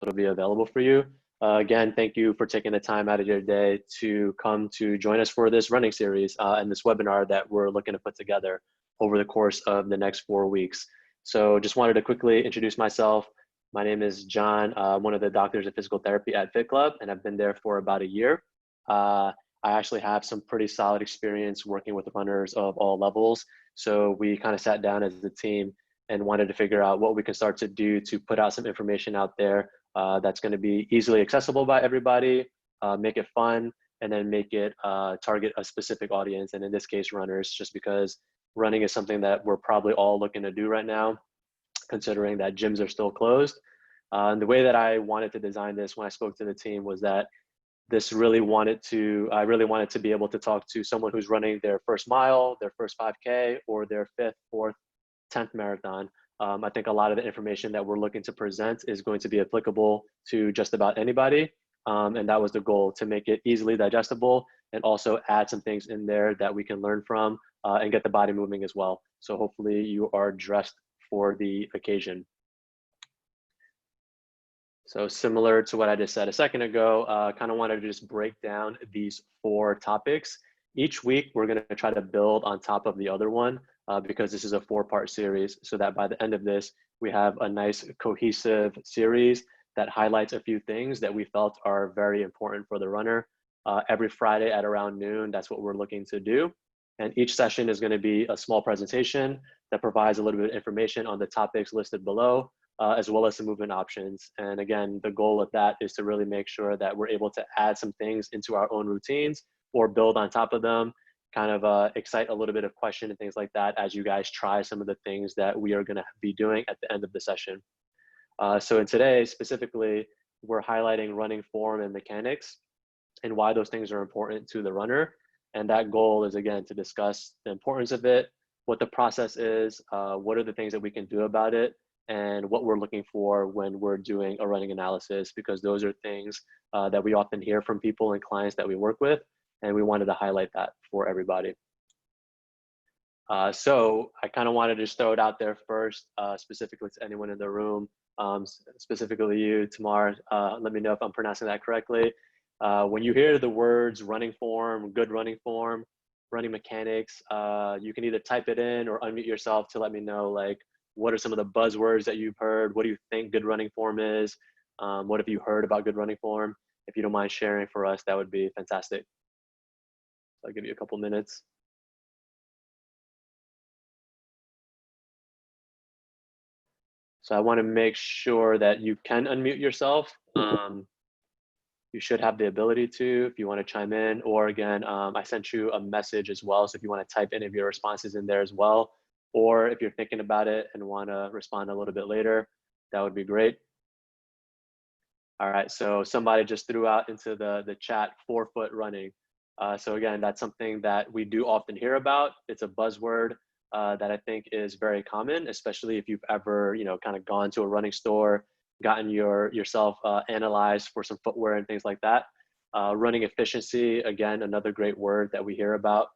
it'll be available for you. Again, thank you for taking the time out of your day to come to join us for this running series and this webinar that we're looking to put together over the course of the next 4 weeks. So just wanted to quickly introduce myself. My name is John, one of the doctors of physical therapy at Fit Club, and I've been there for about a year. I actually have some pretty solid experience working with runners of all levels. So we kind of sat down as a team and wanted to figure out what we can start to do to put out some information out there that's going to be easily accessible by everybody, make it fun, and then make it target a specific audience, and in this case, runners, just because running is something that we're probably all looking to do right now, considering that gyms are still closed. And the way that I wanted to design this when I spoke to the team was that I really wanted to be able to talk to someone who's running their first mile, their first 5K, or their 5th, 4th, 10th marathon. I think a lot of the information that we're looking to present is going to be applicable to just about anybody. And that was the goal, to make it easily digestible and also add some things in there that we can learn from and get the body moving as well. So hopefully you are dressed for the occasion. So similar to what I just said a second ago, kind of wanted to just break down these 4 topics. Each week, we're going to try to build on top of the other one because this is a 4-part series, so that by the end of this, we have a nice cohesive series that highlights a few things that we felt are very important for the runner. Every Friday at around noon, that's what we're looking to do. And each session is going to be a small presentation that provides a little bit of information on the topics listed below, as well as some movement options. And again, the goal of that is to really make sure that we're able to add some things into our own routines or build on top of them, kind of excite a little bit of question and things like that as you guys try some of the things that we are going to be doing at the end of the session. So in today, specifically, we're highlighting running form and mechanics and why those things are important to the runner. And that goal is, again, to discuss the importance of it, what the process is, what are the things that we can do about it, and what we're looking for when we're doing a running analysis, because those are things that we often hear from people and clients that we work with, and we wanted to highlight that for everybody. So I kind of wanted to just throw it out there first, specifically to anyone in the room, specifically you, Tamar. Let me know if I'm pronouncing that correctly. When you hear the words running form, good running form, running mechanics, you can either type it in or unmute yourself to let me know, like, what are some of the buzzwords that you've heard? What do you think good running form is? What have you heard about good running form? If you don't mind sharing for us, that would be fantastic. So I'll give you a couple minutes. So I want to make sure that you can unmute yourself. You should have the ability to, if you want to chime in, or again, I sent you a message as well. So if you want to type any of your responses in there as well, or if you're thinking about it and want to respond a little bit later, that would be great. All right, so somebody just threw out into the chat 4-foot running. So again, that's something that we do often hear about. It's a buzzword that I think is very common, especially if you've ever, kind of gone to a running store, gotten yourself analyzed for some footwear and things like that. Running efficiency, again, another great word that we hear about.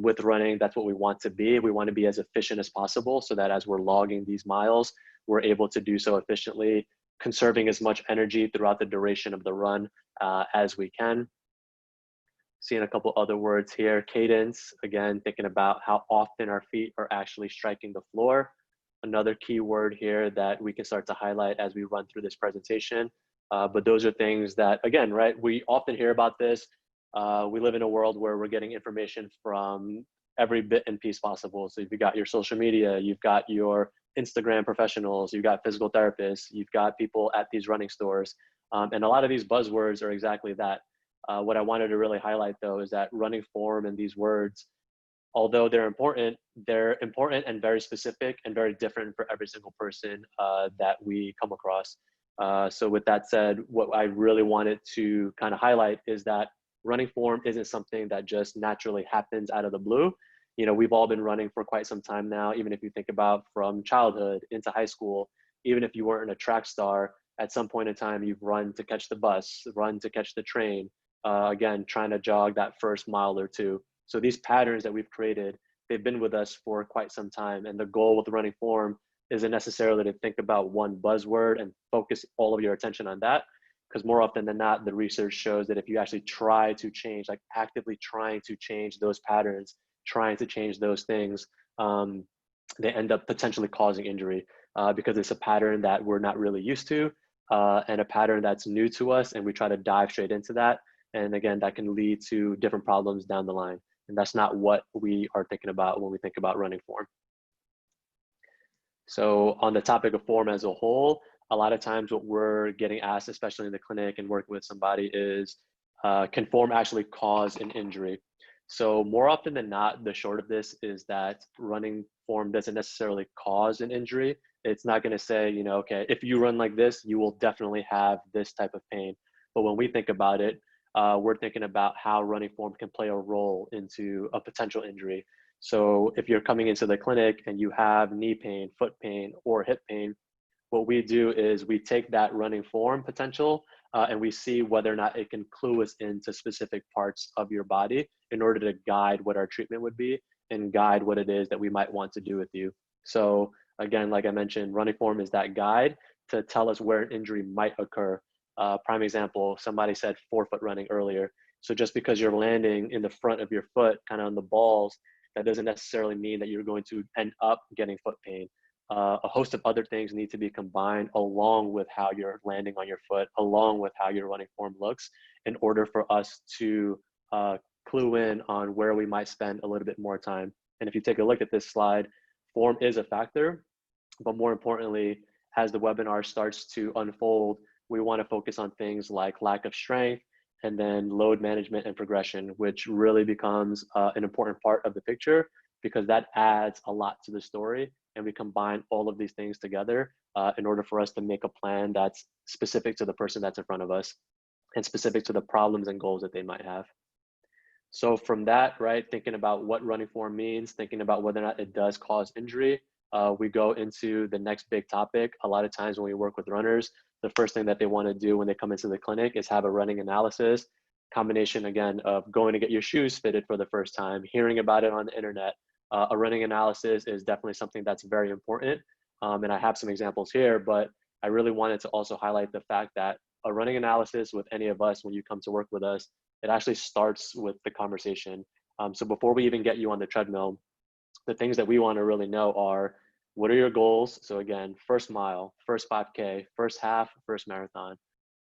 With running, that's what we want to be. We want to be as efficient as possible so that as we're logging these miles, we're able to do so efficiently, conserving as much energy throughout the duration of the run as we can. Seeing a couple other words here. Cadence, again, thinking about how often our feet are actually striking the floor. Another key word here that we can start to highlight as we run through this presentation. But those are things that, again, right, we often hear about this. We live in a world where we're getting information from every bit and piece possible. So you've got your social media, you've got your Instagram professionals, you've got physical therapists, you've got people at these running stores. And a lot of these buzzwords are exactly that. What I wanted to really highlight, though, is that running form and these words, although they're important and very specific and very different for every single person that we come across. So with that said, what I really wanted to kind of highlight is that running form isn't something that just naturally happens out of the blue. We've all been running for quite some time now, even if you think about from childhood into high school. Even if you weren't a track star, at some point in time, you've run to catch the bus, run to catch the train, again, trying to jog that first mile or two. So these patterns that we've created, they've been with us for quite some time. And the goal with running form isn't necessarily to think about one buzzword and focus all of your attention on that. Because more often than not, the research shows that if you actually try to change, like actively trying to change those patterns, trying to change those things, they end up potentially causing injury because it's a pattern that we're not really used to and a pattern that's new to us, and we try to dive straight into that. And again, that can lead to different problems down the line. And that's not what we are thinking about when we think about running form. So on the topic of form as a whole, a lot of times what we're getting asked, especially in the clinic and working with somebody, is can form actually cause an injury? So more often than not, the short of this is that running form doesn't necessarily cause an injury. It's not going to say, you know, okay, if you run like this, you will definitely have this type of pain. But when we think about it, we're thinking about how running form can play a role into a potential injury. So if you're coming into the clinic and you have knee pain, foot pain, or hip pain, what we do is we take that running form potential and we see whether or not it can clue us into specific parts of your body in order to guide what our treatment would be and guide what it is that we might want to do with you. So again, like I mentioned, running form is that guide to tell us where an injury might occur. Prime example, somebody said forefoot running earlier. So just because you're landing in the front of your foot, kind of on the balls, that doesn't necessarily mean that you're going to end up getting foot pain. A host of other things need to be combined along with how you're landing on your foot, along with how your running form looks, in order for us to clue in on where we might spend a little bit more time. And if you take a look at this slide, form is a factor, but more importantly, as the webinar starts to unfold, we want to focus on things like lack of strength and then load management and progression, which really becomes an important part of the picture because that adds a lot to the story. And we combine all of these things together in order for us to make a plan that's specific to the person that's in front of us and specific to the problems and goals that they might have. So from that, right, thinking about what running form means, thinking about whether or not it does cause injury, we go into the next big topic. A lot of times when we work with runners, the first thing that they want to do when they come into the clinic is have a running analysis. Combination, again, of going to get your shoes fitted for the first time, hearing about it on the internet. A running analysis is definitely something that's very important. And I have some examples here, but I really wanted to also highlight the fact that a running analysis with any of us, when you come to work with us, it actually starts with the conversation. So before we even get you on the treadmill, the things that we want to really know are, what are your goals? So again, first mile, first 5K, first half, first marathon.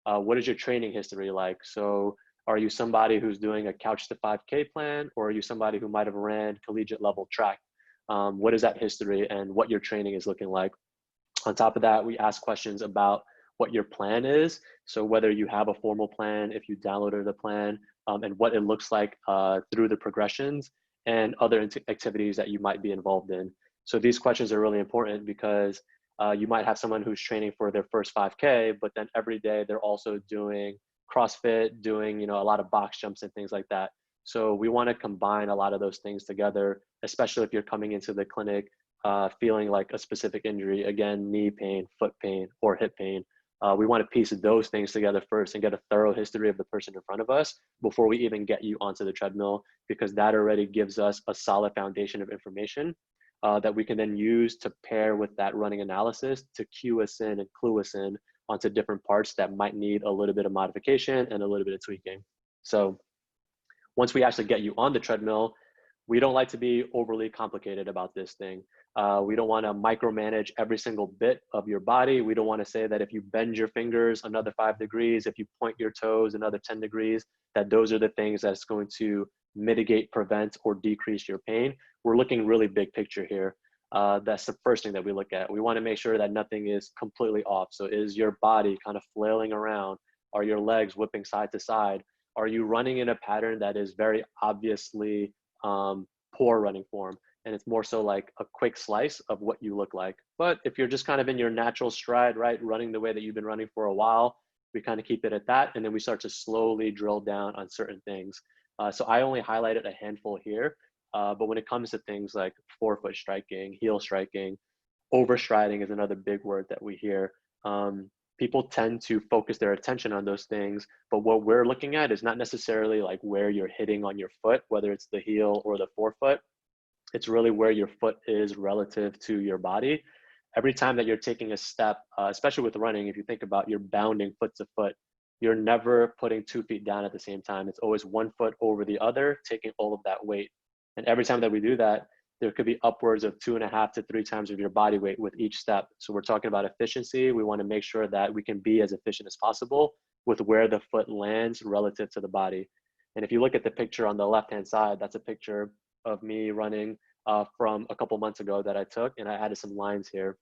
What is your training history like? So are you somebody who's doing a couch to 5K plan, or are you somebody who might have ran collegiate level track? What is that history and what your training is looking like? On top of that, we ask questions about what your plan is. So whether you have a formal plan, if you downloaded the plan, and what it looks like through the progressions and other activities that you might be involved in. So these questions are really important because you might have someone who's training for their first 5K, but then every day they're also doing CrossFit, doing, you know, a lot of box jumps and things like that. So we want to combine a lot of those things together, especially if you're coming into the clinic feeling like a specific injury, again, knee pain, foot pain, or hip pain. We want to piece those things together first and get a thorough history of the person in front of us before we even get you onto the treadmill, because that already gives us a solid foundation of information that we can then use to pair with that running analysis to cue us in and clue us in onto different parts that might need a little bit of modification and a little bit of tweaking. So once we actually get you on the treadmill, we don't like to be overly complicated about this thing. We don't want to micromanage every single bit of your body. We don't want to say that if you bend your fingers another 5 degrees, if you point your toes another 10 degrees, that those are the things that's going to mitigate, prevent, or decrease your pain. We're looking really big picture here. That's the first thing that we look at. We want to make sure that nothing is completely off. So is your body kind of flailing around? Are your legs whipping side to side? Are you running in a pattern that is very obviously poor running form? And it's more so like a quick slice of what you look like. But if you're just kind of in your natural stride, right, running the way that you've been running for a while, we kind of keep it at that. And then we start to slowly drill down on certain things. So I only highlighted a handful here. But when it comes to things like forefoot striking, heel striking, overstriding is another big word that we hear. People tend to focus their attention on those things, but what we're looking at is not necessarily like where you're hitting on your foot, whether it's the heel or the forefoot. It's really where your foot is relative to your body. every time that you're taking a step, especially with running, if you think about you're bounding foot to foot, you're never putting 2 feet down at the same time. It's always one foot over the other, taking all of that weight. And every time that we do that, there could be upwards of 2.5 to 3 times of your body weight with each step. So we're talking about efficiency. We want to make sure that we can be as efficient as possible with where the foot lands relative to the body. And if you look at the picture on the left-hand side, that's a picture of me running from a couple months ago that I took, and I added some lines here.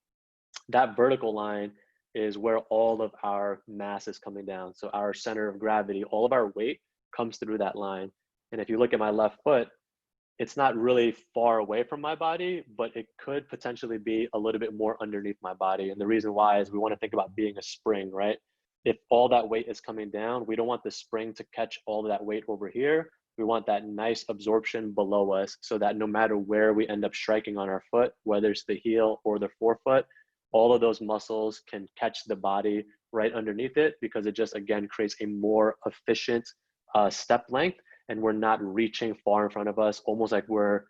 That vertical line is where all of our mass is coming down. So our center of gravity, all of our weight comes through that line. And if you look at my left foot, it's not really far away from my body, but it could potentially be a little bit more underneath my body. And the reason why is we want to think about being a spring, right? If all that weight is coming down, we don't want the spring to catch all of that weight over here. We want that nice absorption below us so that no matter where we end up striking on our foot, whether it's the heel or the forefoot, all of those muscles can catch the body right underneath it, because it just, again, creates a more efficient step length, and we're not reaching far in front of us, almost like we're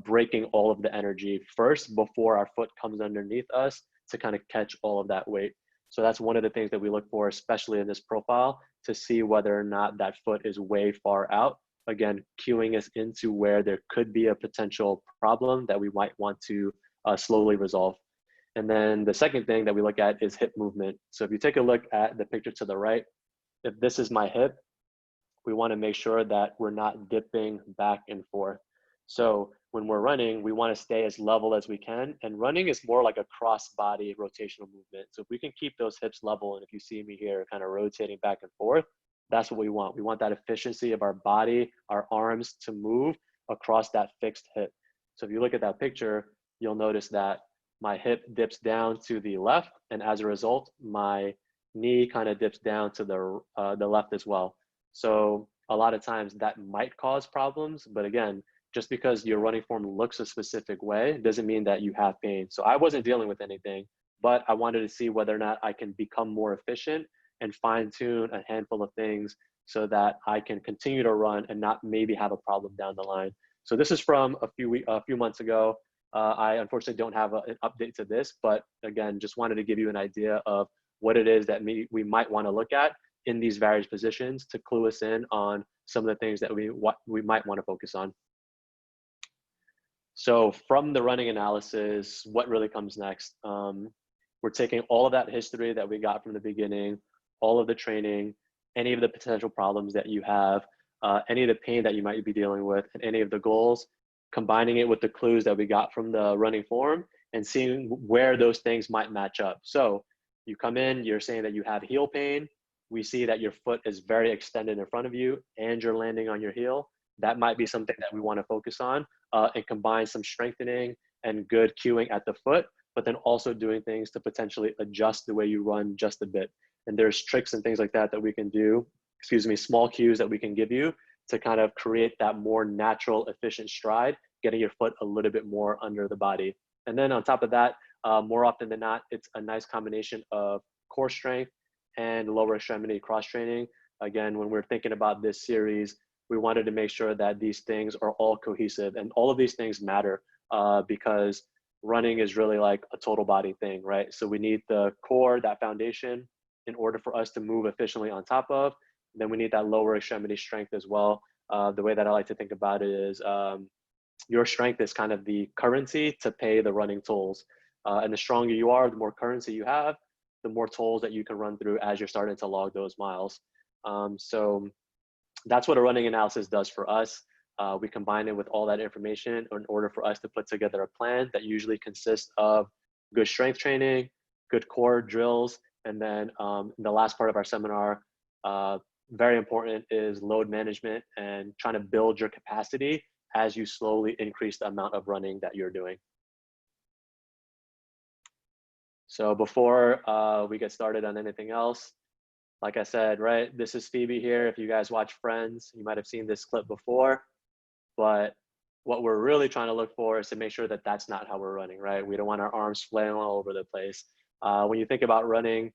breaking all of the energy first before our foot comes underneath us to kind of catch all of that weight. So that's one of the things that we look for, especially in this profile, to see whether or not that foot is way far out. Again, cueing us into where there could be a potential problem that we might want to slowly resolve. And then the second thing that we look at is hip movement. So if you take a look at the picture to the right, if this is my hip, we want to make sure that we're not dipping back and forth. So when we're running, we want to stay as level as we can. And running is more like a cross-body rotational movement. So if we can keep those hips level, and if you see me here kind of rotating back and forth, that's what we want. We want that efficiency of our body, our arms to move across that fixed hip. So if you look at that picture, you'll notice that my hip dips down to the left, and as a result, my knee kind of dips down to the left as well. So a lot of times that might cause problems, but again, just because your running form looks a specific way doesn't mean that you have pain. So I wasn't dealing with anything, but I wanted to see whether or not I can become more efficient and fine tune a handful of things so that I can continue to run and not maybe have a problem down the line. So this is from a few months ago. I unfortunately don't have an update to this, but again, just wanted to give you an idea of what it is that we might want to look at in these various positions to clue us in on some of the things that we might want to focus on. So from the running analysis, what really comes next? We're taking all of that history that we got from the beginning, all of the training, any of the potential problems that you have, any of the pain that you might be dealing with, and any of the goals, combining it with the clues that we got from the running form and seeing where those things might match up. So you come in, you're saying that you have heel pain. We see that your foot is very extended in front of you and you're landing on your heel. That might be something that we want to focus on and combine some strengthening and good cueing at the foot, but then also doing things to potentially adjust the way you run just a bit. And there's tricks and things like that that we can do, small cues that we can give you to kind of create that more natural, efficient stride, getting your foot a little bit more under the body. And then on top of that, more often than not, it's a nice combination of core strength and lower extremity cross training. Again, when we're thinking about this series, we wanted to make sure that these things are all cohesive, and all of these things matter because running is really like a total body thing, right? So we need the core, that foundation, in order for us to move efficiently on top of. Then we need that lower extremity strength as well. The way that I like to think about it is your strength is kind of the currency to pay the running tolls. And the stronger you are, the more currency you have, the more tolls that you can run through as you're starting to log those miles. So that's what a running analysis does for us. We combine it with all that information in order for us to put together a plan that usually consists of good strength training, good core drills, and then the last part of our seminar, very important, is load management and trying to build your capacity as you slowly increase the amount of running that you're doing. So before we get started on anything else, like I said, right, this is Phoebe here. If you guys watch Friends, you might have seen this clip before, but what we're really trying to look for is to make sure that that's not how we're running, right? We don't want our arms flailing all over the place. When you think about running,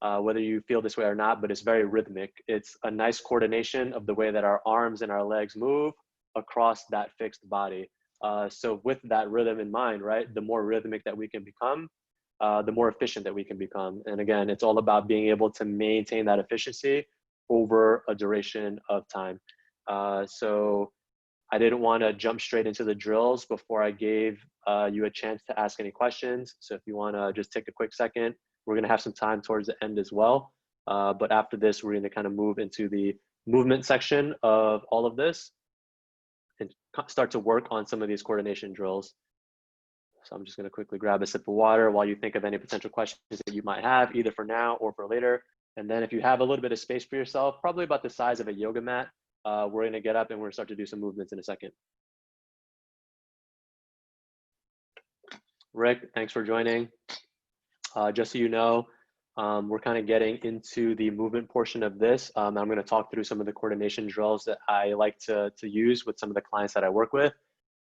whether you feel this way or not, but it's very rhythmic. It's a nice coordination of the way that our arms and our legs move across that fixed body. So with that rhythm in mind, right, the more rhythmic that we can become, the more efficient that we can become. And again, it's all about being able to maintain that efficiency over a duration of time. So I didn't want to jump straight into the drills before I gave you a chance to ask any questions. So if you want to just take a quick second, we're going to have some time towards the end as well. But after this, we're going to kind of move into the movement section of all of this and start to work on some of these coordination drills. So I'm just going to quickly grab a sip of water while you think of any potential questions that you might have, either for now or for later. And then if you have a little bit of space for yourself, probably about the size of a yoga mat, we're going to get up and we're going to start to do some movements in a second. Rick, thanks for joining. Just so you know, we're kind of getting into the movement portion of this. I'm going to talk through some of the coordination drills that I like to use with some of the clients that I work with.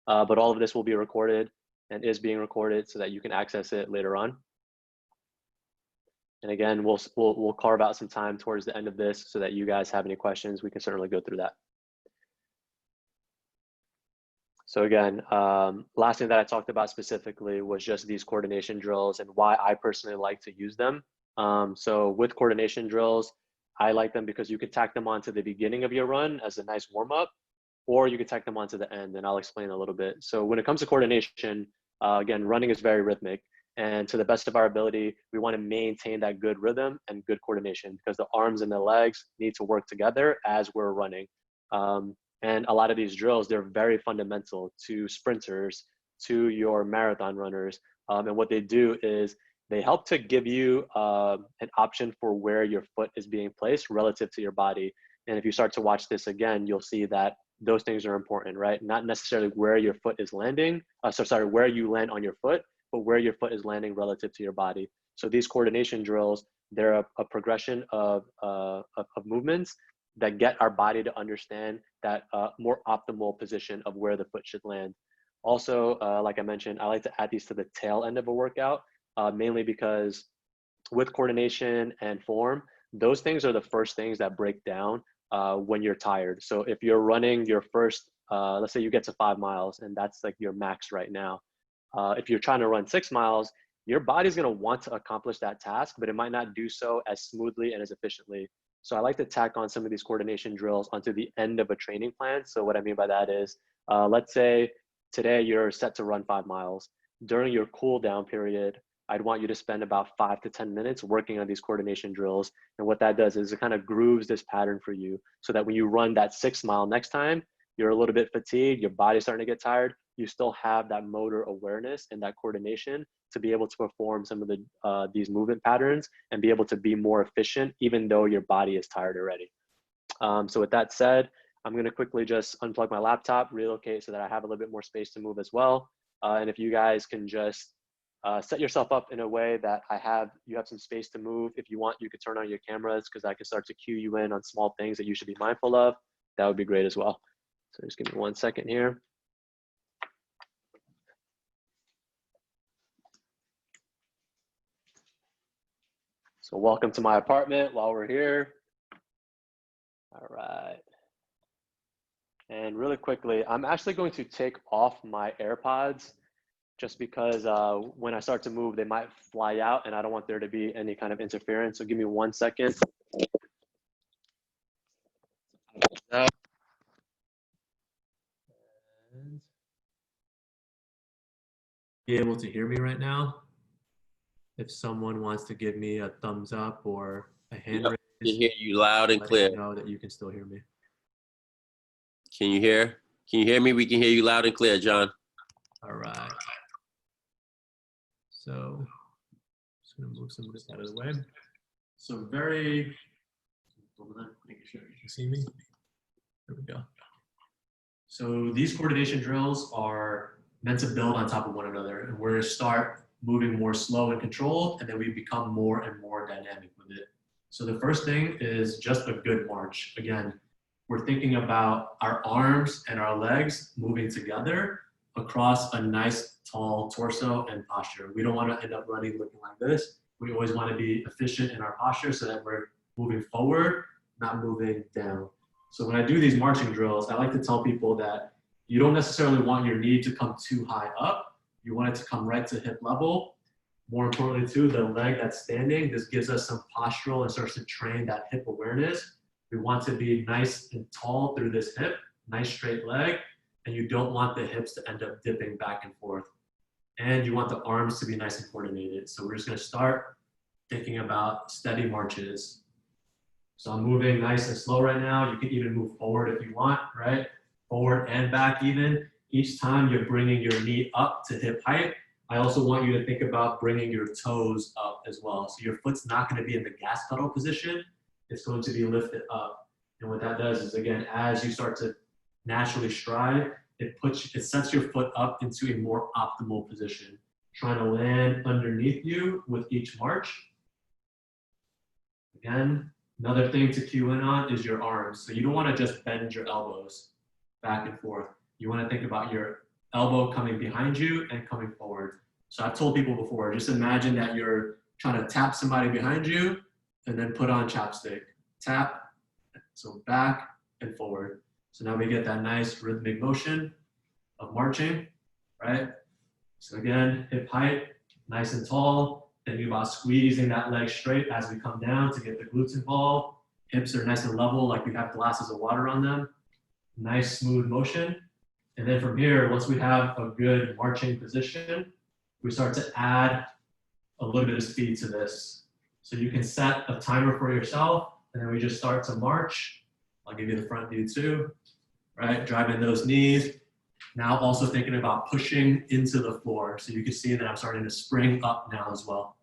But all of this will be recorded and is being recorded so that you can access it later on. And again, we'll carve out some time towards the end of this so that you guys have any questions, we can certainly go through that. So again, last thing that I talked about specifically was just these coordination drills and why I personally like to use them. So with coordination drills, I like them because you can tack them onto the beginning of your run as a nice warm up, or you can tack them onto the end, and I'll explain a little bit. So when it comes to coordination, again, running is very rhythmic. And to the best of our ability, we want to maintain that good rhythm and good coordination because the arms and the legs need to work together as we're running. And a lot of these drills, they're very fundamental to sprinters, to your marathon runners. And what they do is they help to give you an option for where your foot is being placed relative to your body. And if you start to watch this again, you'll see that those things are important, right? Not necessarily where your foot is landing, where you land on your foot, but where your foot is landing relative to your body. So these coordination drills, they're a progression of movements that get our body to understand that more optimal position of where the foot should land. Also, like I mentioned, I like to add these to the tail end of a workout, mainly because with coordination and form, those things are the first things that break down when you're tired. So if you're running your first, let's say you get to 5 miles and that's like your max right now. If you're trying to run 6 miles, your body's gonna want to accomplish that task, but it might not do so as smoothly and as efficiently. So I like to tack on some of these coordination drills onto the end of a training plan. So what I mean by that is, let's say today you're set to run 5 miles. During your cool down period, I'd want you to spend about 5 to 10 minutes working on these coordination drills. And what that does is it kind of grooves this pattern for you so that when you run that 6 mile next time, you're a little bit fatigued, your body's starting to get tired, you still have that motor awareness and that coordination to be able to perform some of the these movement patterns and be able to be more efficient, even though your body is tired already. So with that said, I'm gonna quickly just unplug my laptop, relocate so that I have a little bit more space to move as well. And if you guys can just set yourself up in a way that you have some space to move. If you want, you could turn on your cameras because I can start to cue you in on small things that you should be mindful of. That would be great as well. So just give me 1 second here. So welcome to my apartment while we're here. All right. And really quickly, I'm actually going to take off my AirPods just because when I start to move, they might fly out and I don't want there to be any kind of interference. So give me 1 second. Be able to hear me right now? If someone wants to give me a thumbs up or a hand raise, I can hear you loud and clear. Let me know that you can still hear me. Can you hear? Can you hear me? We can hear you loud and clear, John. All right. So just gonna move some of this out of the way. So making sure you can see me. There we go. So these coordination drills are meant to build on top of one another, and we're gonna start moving more slow and controlled, and then we become more and more dynamic with it. So the first thing is just a good march. Again, we're thinking about our arms and our legs moving together across a nice tall torso and posture. We don't want to end up running looking like this. We always want to be efficient in our posture so that we're moving forward, not moving down. So when I do these marching drills, I like to tell people that you don't necessarily want your knee to come too high up. You want it to come right to hip level. More importantly too, the leg that's standing, this gives us some postural and starts to train that hip awareness. We want to be nice and tall through this hip, nice straight leg, and you don't want the hips to end up dipping back and forth. And you want the arms to be nice and coordinated. So we're just gonna start thinking about steady marches. So I'm moving nice and slow right now. You can even move forward if you want, right? Forward and back even. Each time you're bringing your knee up to hip height. I also want you to think about bringing your toes up as well. So your foot's not gonna be in the gas pedal position. It's going to be lifted up. And what that does is, again, as you start to naturally stride, it sets your foot up into a more optimal position, trying to land underneath you with each march. Again, another thing to cue in on is your arms. So you don't want to just bend your elbows back and forth. You want to think about your elbow coming behind you and coming forward. So I've told people before, just imagine that you're trying to tap somebody behind you and then put on chapstick. Tap, so back and forward. So now we get that nice rhythmic motion of marching, right? So again, hip height, nice and tall. Thinking about squeezing that leg straight as we come down to get the glutes involved. Hips are nice and level, like we have glasses of water on them. Nice smooth motion. And then from here, once we have a good marching position, we start to add a little bit of speed to this. So you can set a timer for yourself, and then we just start to march. I'll give you the front view too, right? Driving those knees. Now also thinking about pushing into the floor. So you can see that I'm starting to spring up now as well.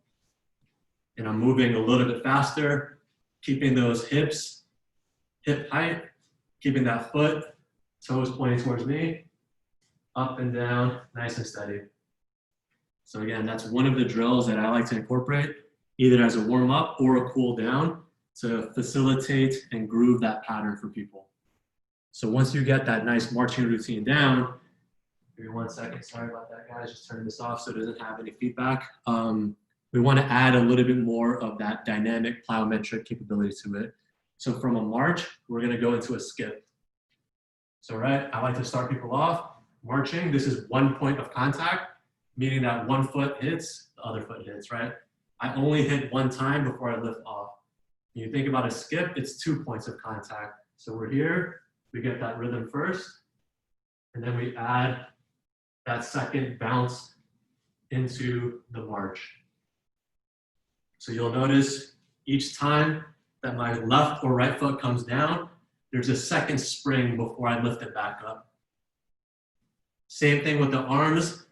And I'm moving a little bit faster, keeping those hips, hip height, keeping that foot, toes pointing towards me, up and down, nice and steady. So again, that's one of the drills that I like to incorporate, either as a warm up or a cool down to facilitate and groove that pattern for people. So once you get that nice marching routine down, give me 1 second, sorry about that guys, just turn this off so it doesn't have any feedback. We want to add a little bit more of that dynamic plyometric capability to it. So from a march, we're going to go into a skip. So right, I like to start people off marching. This is 1 point of contact, meaning that one foot hits, the other foot hits, right? I only hit one time before I lift off. When you think about a skip, it's 2 points of contact. So we're here, we get that rhythm first, and then we add that second bounce into the march. So you'll notice each time that my left or right foot comes down, there's a second spring before I lift it back up. Same thing with the arms.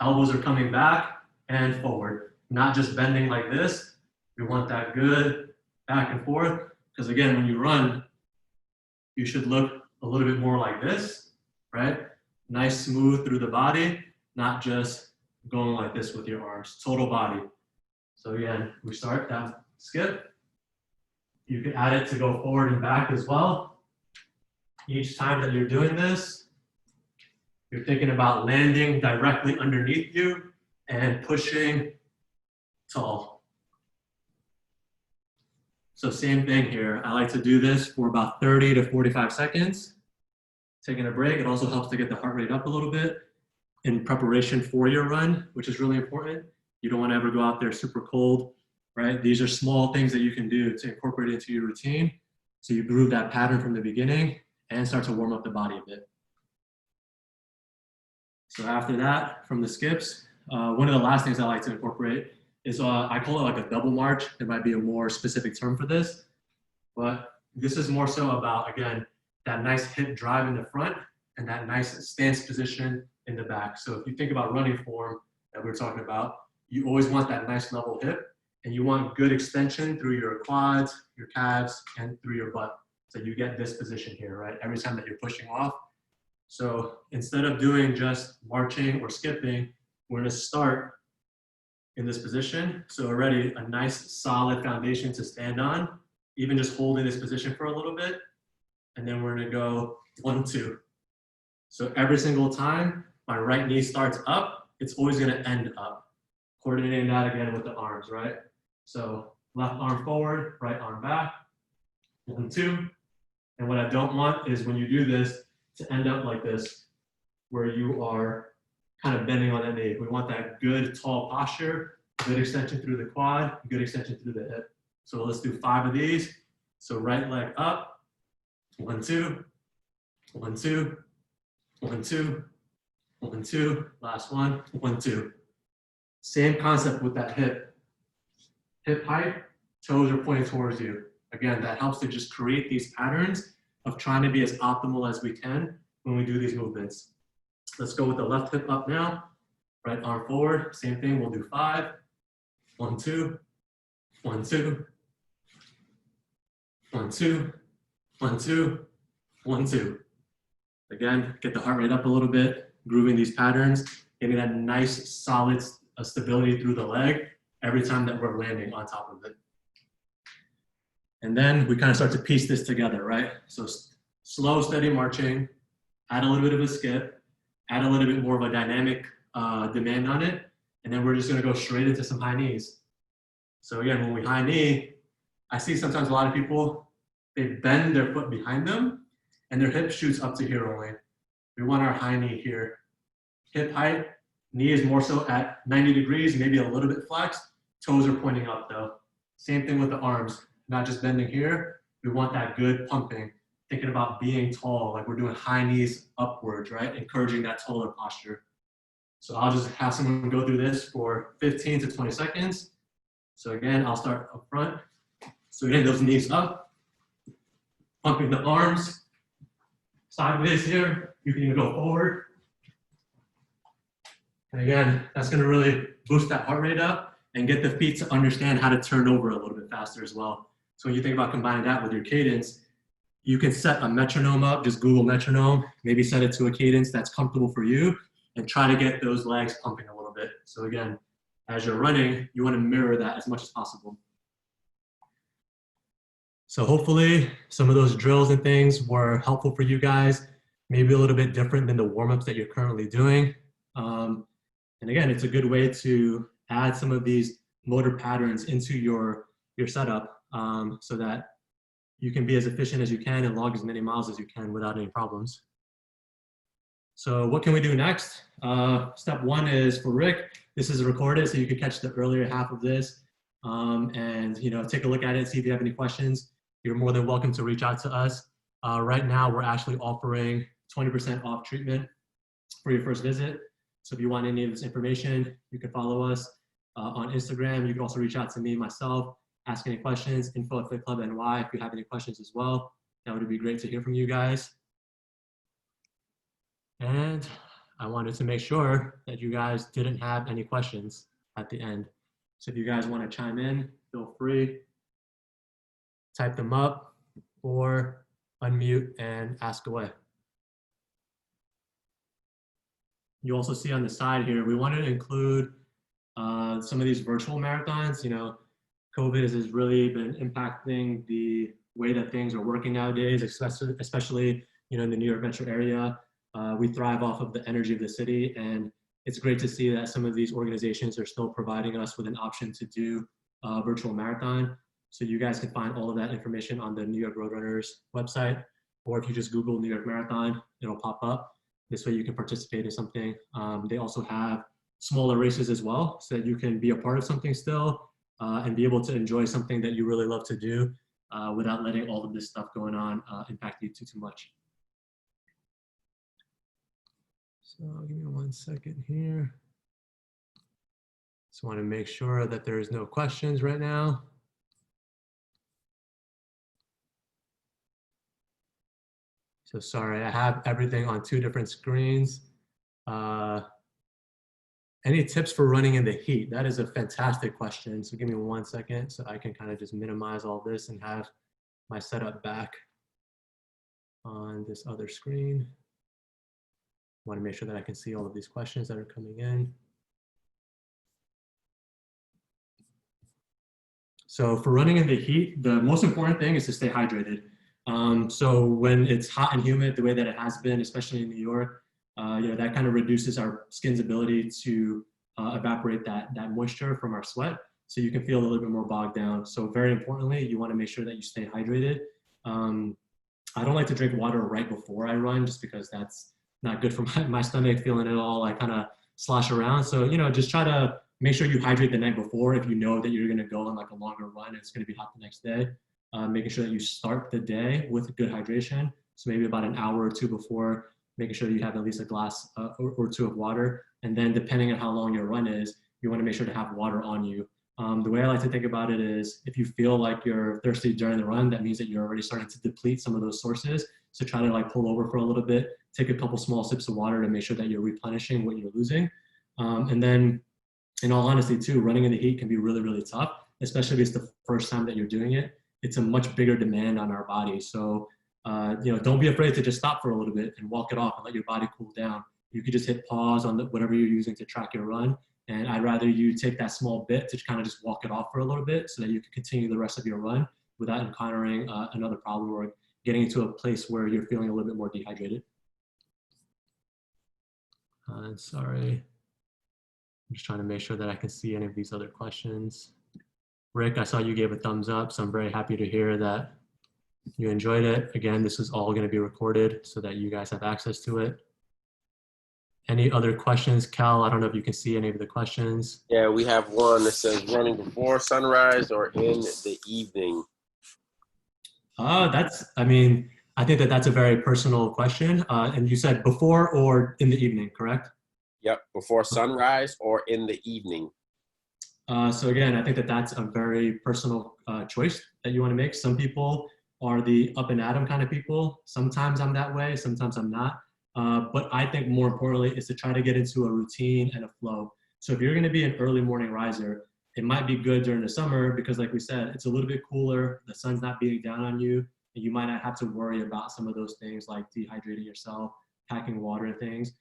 Elbows are coming back and forward, not just bending like this. We want that good back and forth, because again, when you run, you should look a little bit more like this, right? Nice smooth through the body, not just going like this with your arms, total body. So again, we start that skip. You can add it to go forward and back as well. Each time that you're doing this, you're thinking about landing directly underneath you and pushing tall. So same thing here. I like to do this for about 30 to 45 seconds. Taking a break, it also helps to get the heart rate up a little bit in preparation for your run, which is really important. You don't want to ever go out there super cold, right? These are small things that you can do to incorporate into your routine. So you groove that pattern from the beginning and start to warm up the body a bit. So after that, from the skips, one of the last things I like to incorporate is I call it like a double march. There might be a more specific term for this, but this is more so about, again, that nice hip drive in the front and that nice stance position in the back. So if you think about running form that we're talking about, you always want that nice level hip, and you want good extension through your quads, your calves, and through your butt. So you get this position here, right? Every time that you're pushing off. So instead of doing just marching or skipping, we're gonna start in this position. So already a nice solid foundation to stand on, even just holding this position for a little bit. And then we're gonna go 1, 2. So every single time my right knee starts up, it's always gonna end up. Coordinating that again with the arms, right? So left arm forward, right arm back, 1, 2. And what I don't want is when you do this to end up like this, where you are kind of bending on that knee. We want that good tall posture good extension through the quad, good extension through the hip. So let's do 5 of these. So right leg up, 1, 2, 1, 2, 1, 2, 1, 2, last one, 1, 2. Same concept with that hip. Hip height, toes are pointing towards you. Again, that helps to just create these patterns of trying to be as optimal as we can when we do these movements. Let's go with the left hip up now. Right arm forward, same thing, we'll do 5. 1, 2, 1, 2, 1, 2, 1, 2, 1, 2. Again, get the heart rate up a little bit, grooving these patterns, getting that nice, solid stability through the leg every time that we're landing on top of it. And then we kind of start to piece this together, right? So slow, steady marching, add a little bit of a skip, add a little bit more of a dynamic demand on it, and then we're just gonna go straight into some high knees. So again, when we high knee, I see sometimes a lot of people, they bend their foot behind them and their hip shoots up to here only. We want our high knee here. Hip height, knee is more so at 90 degrees, maybe a little bit flexed. Toes are pointing up though. Same thing with the arms, not just bending here. We want that good pumping, thinking about being tall, like we're doing high knees upwards, right? Encouraging that taller posture. So I'll just have someone go through this for 15 to 20 seconds. So again, I'll start up front. So again, those knees up, pumping the arms, sideways here. You can even go forward. And again, that's gonna really boost that heart rate up and get the feet to understand how to turn over a little bit faster as well. So when you think about combining that with your cadence, you can set a metronome up, just Google metronome, maybe set it to a cadence that's comfortable for you and try to get those legs pumping a little bit. So again, as you're running, you wanna mirror that as much as possible. So hopefully some of those drills and things were helpful for you guys, maybe a little bit different than the warm-ups that you're currently doing. And again, it's a good way to add some of these motor patterns into your setup so that you can be as efficient as you can and log as many miles as you can without any problems. So what can we do next? Step 1 is for Rick. This is recorded, so you can catch the earlier half of this and take a look at it, see if you have any questions. You're more than welcome to reach out to us. Right now, we're actually offering 20% off treatment for your first visit. So if you want any of this information, you can follow us on Instagram. You can also reach out to me, myself, ask any questions, info@FitClub.NY if you have any questions as well. That would be great to hear from you guys. And I wanted to make sure that you guys didn't have any questions at the end. So if you guys want to chime in, feel free, type them up or unmute and ask away. You also see on the side here, we wanted to include some of these virtual marathons. COVID has really been impacting the way that things are working nowadays, especially in the New York metro area. We thrive off of the energy of the city, and it's great to see that some of these organizations are still providing us with an option to do a virtual marathon. So you guys can find all of that information on the New York Roadrunners website, or if you just Google New York Marathon, it'll pop up. This way you can participate in something. They also have smaller races as well, so that you can be a part of something still and be able to enjoy something that you really love to do without letting all of this stuff going on impact you too much. So give me 1 second here. Just want to make sure that there's no questions right now. So sorry, I have everything on 2 different screens. Any tips for running in the heat? That is a fantastic question. So give me 1 second so I can kind of just minimize all this and have my setup back on this other screen. I want to make sure that I can see all of these questions that are coming in. So for running in the heat, the most important thing is to stay hydrated. So when it's hot and humid the way that it has been, especially in New York, that kind of reduces our skin's ability to evaporate that moisture from our sweat. So you can feel a little bit more bogged down. So very importantly, you want to make sure that you stay hydrated. I don't like to drink water right before I run just because that's not good for my stomach, feeling it all like kind of slosh around. So, just try to make sure you hydrate the night before if you know that you're going to go on like a longer run and it's going to be hot the next day. Making sure that you start the day with good hydration. So maybe about an hour or two before, making sure you have at least a glass or two of water. And then depending on how long your run is, you want to make sure to have water on you. The way I like to think about it is if you feel like you're thirsty during the run, that means that you're already starting to deplete some of those sources. So try to like pull over for a little bit, take a couple small sips of water to make sure that you're replenishing what you're losing. And then in all honesty too, running in the heat can be really, really tough, especially if it's the first time that you're doing it. It's a much bigger demand on our body. So, don't be afraid to just stop for a little bit and walk it off and let your body cool down. You could just hit pause on whatever you're using to track your run. And I'd rather you take that small bit to kind of just walk it off for a little bit so that you can continue the rest of your run without encountering another problem or getting into a place where you're feeling a little bit more dehydrated. Sorry. I'm just trying to make sure that I can see any of these other questions. Rick, I saw you gave a thumbs up, so I'm very happy to hear that you enjoyed it. Again, this is all going to be recorded so that you guys have access to it. Any other questions? Cal, I don't know if you can see any of the questions. Yeah, we have one that says running before sunrise or in the evening. I think that that's a very personal question. And you said before or in the evening, correct? Yep, before sunrise or in the evening. So again, I think that that's a very personal choice that you want to make. Some people are the up and at 'em kind of people. Sometimes I'm that way, sometimes I'm not. But I think more importantly is to try to get into a routine and a flow. So if you're going to be an early morning riser, it might be good during the summer because like we said, it's a little bit cooler. The sun's not beating down on you. And you might not have to worry about some of those things like dehydrating yourself, packing water and things.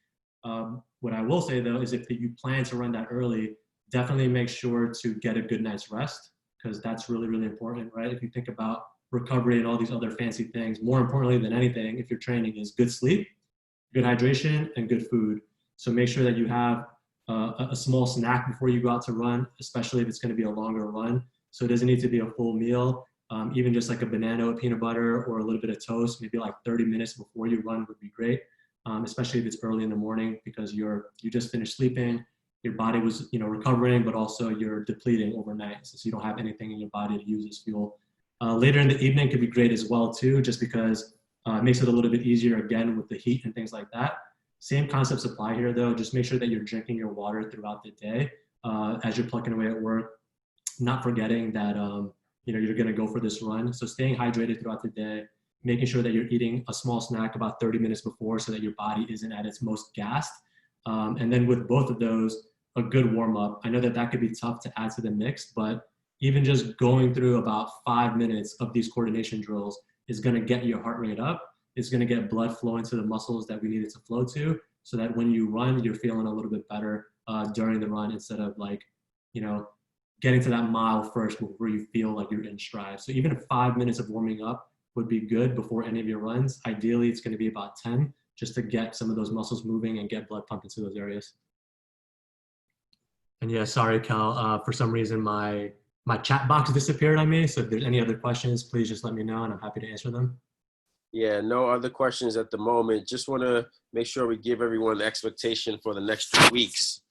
What I will say though, is if you plan to run that early, definitely make sure to get a good night's rest because that's really, really important, right? If you think about recovery and all these other fancy things, more importantly than anything, if you're training is good sleep, good hydration, and good food. So make sure that you have a small snack before you go out to run, especially if it's going to be a longer run. So it doesn't need to be a full meal. Even just like a banana with peanut butter or a little bit of toast, maybe like 30 minutes before you run would be great, especially if it's early in the morning because you just finished sleeping, your body was recovering, but also you're depleting overnight, so you don't have anything in your body to use as fuel. Later in the evening could be great as well too, just because it makes it a little bit easier again with the heat and things like that. Same concepts apply here though. Just make sure that you're drinking your water throughout the day as you're plugging away at work, not forgetting that you're going to go for this run. So staying hydrated throughout the day, making sure that you're eating a small snack about 30 minutes before so that your body isn't at its most gassed. And then with both of those, a good warm up. I know that could be tough to add to the mix, but even just going through about 5 minutes of these coordination drills is going to get your heart rate up. It's going to get blood flowing to the muscles that we need it to flow to so that when you run, you're feeling a little bit better during the run instead of getting to that mile first where you feel like you're in stride. So even 5 minutes of warming up would be good before any of your runs. Ideally, it's going to be about 10 just to get some of those muscles moving and get blood pumping to those areas. And yeah, sorry, Cal, for some reason my chat box disappeared on me. So if there's any other questions, please just let me know and I'm happy to answer them. Yeah, no other questions at the moment. Just want to make sure we give everyone the expectation for the next 2 weeks.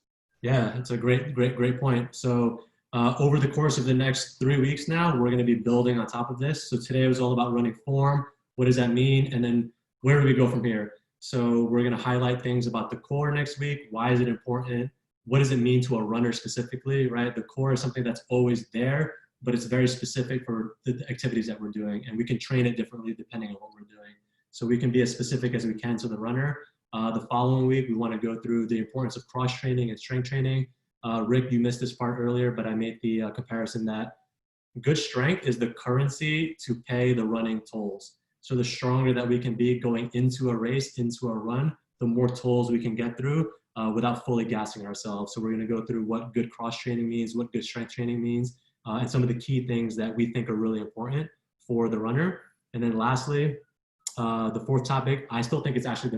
Yeah, it's a great point. So over the course of the next 3 weeks now, we're going to be building on top of this. So today was all about running form. What does that mean? And then where do we go from here? So we're going to highlight things about the core next week. Why is it important? What does it mean to a runner specifically, right? The core is something that's always there, but it's very specific for the activities that we're doing. And we can train it differently depending on what we're doing. So we can be as specific as we can to the runner. The following week, we want to go through the importance of cross training and strength training. Rick, you missed this part earlier, but I made the comparison that good strength is the currency to pay the running tolls. So the stronger that we can be going into a race, into a run, the more tolls we can get through without fully gassing ourselves. So we're going to go through what good cross training means, what good strength training means, and some of the key things that we think are really important for the runner. And then lastly, the fourth topic, I still think it's actually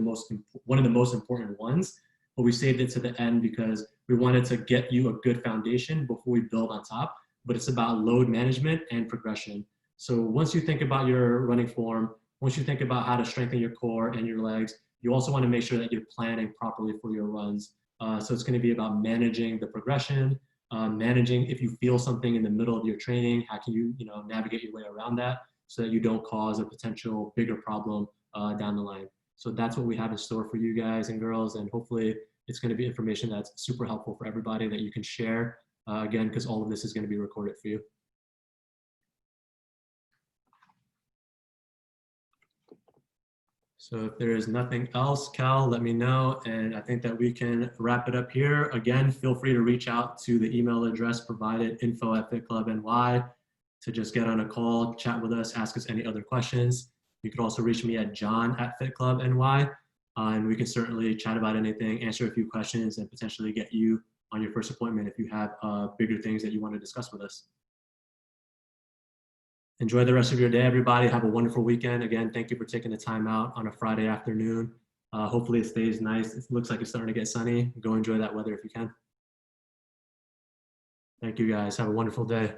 one of the most important ones, but we saved it to the end because we wanted to get you a good foundation before we build on top, but it's about load management and progression. So once you think about your running form, once you think about how to strengthen your core and your legs, you also want to make sure that you're planning properly for your runs. So it's going to be about managing the progression, managing if you feel something in the middle of your training, how can you, navigate your way around that so that you don't cause a potential bigger problem down the line. So that's what we have in store for you guys and girls, and hopefully it's going to be information that's super helpful for everybody that you can share, again, because all of this is going to be recorded for you. So if there is nothing else, Cal, let me know. And I think that we can wrap it up here. Again, feel free to reach out to the email address provided, info@FitClubNY, to just get on a call, chat with us, ask us any other questions. You could also reach me at john@FitClubNY, and we can certainly chat about anything, answer a few questions, and potentially get you on your first appointment if you have bigger things that you want to discuss with us. Enjoy the rest of your day, everybody. Have a wonderful weekend. Again, thank you for taking the time out on a Friday afternoon. Hopefully it stays nice. It looks like it's starting to get sunny. Go enjoy that weather if you can. Thank you, guys. Have a wonderful day.